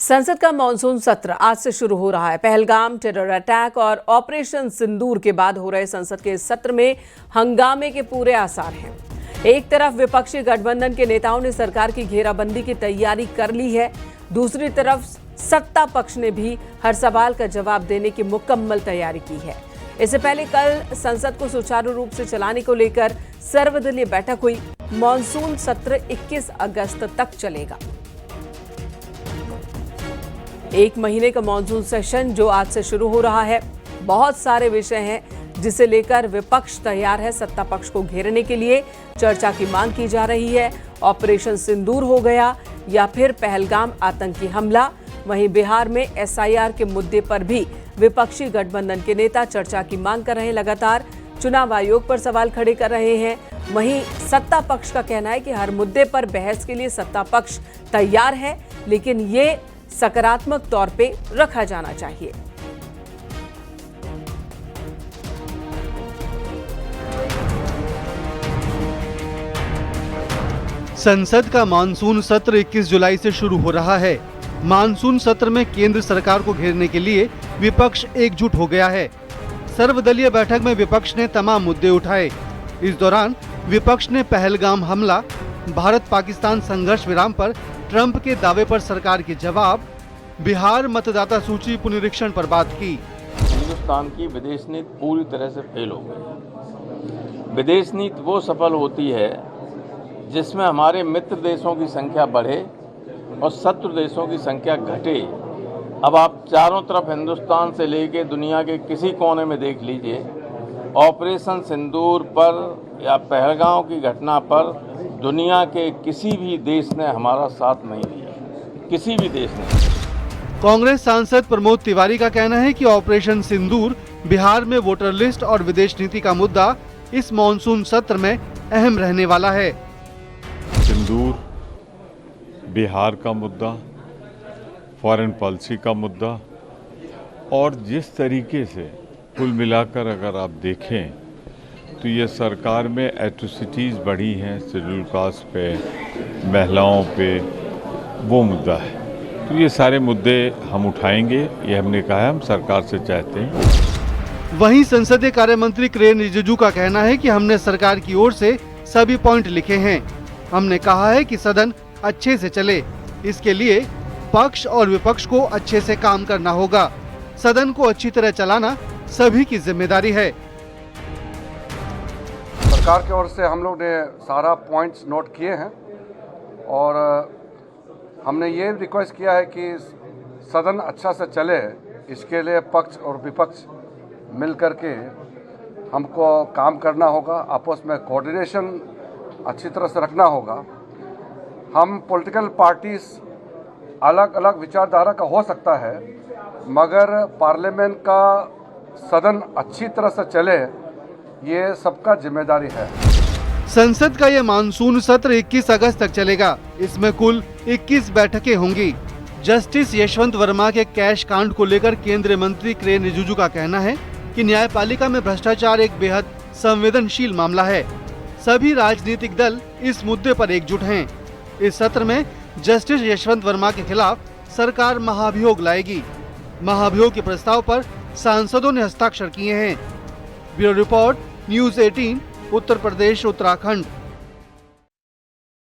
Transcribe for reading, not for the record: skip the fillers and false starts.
संसद का मानसून सत्र आज से शुरू हो रहा है। पहलगाम टेरर अटैक और ऑपरेशन सिंदूर के बाद हो रहे संसद के सत्र में हंगामे के पूरे आसार हैं। एक तरफ विपक्षी गठबंधन के नेताओं ने सरकार की घेराबंदी की तैयारी कर ली है, दूसरी तरफ सत्ता पक्ष ने भी हर सवाल का जवाब देने की मुकम्मल तैयारी की है। इससे पहले कल संसद को सुचारू रूप से चलाने को लेकर सर्वदलीय बैठक हुई। मानसून सत्र 21 अगस्त तक चलेगा। एक महीने का मानसून सेशन जो आज से शुरू हो रहा है। बहुत सारे विषय हैं जिसे लेकर विपक्ष तैयार है। सत्ता पक्ष को घेरने के लिए चर्चा की मांग की जा रही है। ऑपरेशन सिंदूर हो गया या फिर पहलगाम आतंकी हमला। वहीं बिहार में SIR के मुद्दे पर भी विपक्षी गठबंधन के नेता चर्चा की मांग कर रहे हैं। लगातार चुनाव आयोग पर सवाल खड़े कर रहे हैं। वहीं सत्ता पक्ष का कहना है कि हर मुद्दे पर बहस के लिए सत्ता पक्ष तैयार है, लेकिन ये सकारात्मक तौर पे रखा जाना चाहिए। संसद का मानसून सत्र 21 जुलाई से शुरू हो रहा है। मानसून सत्र में केंद्र सरकार को घेरने के लिए विपक्ष एकजुट हो गया है। सर्वदलीय बैठक में विपक्ष ने तमाम मुद्दे उठाए। इस दौरान विपक्ष ने पहलगाम हमला, भारत पाकिस्तान संघर्ष विराम पर ट्रंप के दावे पर सरकार के जवाब, बिहार मतदाता सूची पुनरीक्षण पर बात की। हिंदुस्तान की विदेश नीति पूरी तरह से फेल हो गई। विदेश नीति वो सफल होती है जिसमें हमारे मित्र देशों की संख्या बढ़े और शत्रु देशों की संख्या घटे। अब आप चारों तरफ हिंदुस्तान से लेकर दुनिया के किसी कोने में देख लीजिए, ऑपरेशन सिंदूर पर या पहलगाम की घटना पर दुनिया के किसी भी देश ने हमारा साथ नहीं दिया, किसी भी देश ने। कांग्रेस सांसद प्रमोद तिवारी का कहना है कि ऑपरेशन सिंदूर, बिहार में वोटर लिस्ट और विदेश नीति का मुद्दा इस मानसून सत्र में अहम रहने वाला है। सिंदूर, बिहार का मुद्दा, फॉरेन पॉलिसी का मुद्दा और जिस तरीके से कुल मिलाकर अगर आप देखें तो ये सरकार में एट्रोसिटीज़ बढ़ी हैं शेड्यूल कास्ट पे, महिलाओं पे, वो मुद्दा है। तो ये सारे मुद्दे हम उठाएंगे, ये हमने कहा है, हम सरकार से चाहते हैं। वहीं संसदीय कार्य मंत्री किरेन रिजिजू का कहना है कि हमने सरकार की ओर से सभी पॉइंट लिखे हैं। हमने कहा है कि सदन अच्छे से चले, इसके लिए पक्ष और विपक्ष को अच्छे से काम करना होगा। सदन को अच्छी तरह चलाना सभी की जिम्मेदारी है। सरकार की ओर से हम लोग ने सारा पॉइंट्स नोट किए हैं और हमने ये रिक्वेस्ट किया है कि सदन अच्छा से चले, इसके लिए पक्ष और विपक्ष मिल कर के हमको काम करना होगा। आपस में कोऑर्डिनेशन अच्छी तरह से रखना होगा। हम पॉलिटिकल पार्टीज अलग अलग विचारधारा का हो सकता है, मगर पार्लियामेंट का सदन अच्छी तरह से चले, ये सबका जिम्मेदारी है। संसद का ये मानसून सत्र 21 अगस्त तक चलेगा। इसमें कुल 21 बैठकें होंगी। जस्टिस यशवंत वर्मा के कैश कांड को लेकर केंद्रीय मंत्री किरेन रिजिजू का कहना है कि न्यायपालिका में भ्रष्टाचार एक बेहद संवेदनशील मामला है। सभी राजनीतिक दल इस मुद्दे पर एकजुट हैं। इस सत्र में जस्टिस यशवंत वर्मा के खिलाफ सरकार महाभियोग लाएगी। महाभियोग के प्रस्ताव पर सांसदों ने हस्ताक्षर किए हैं। Bureau report, news 18, Uttar Pradesh, Uttarakhand.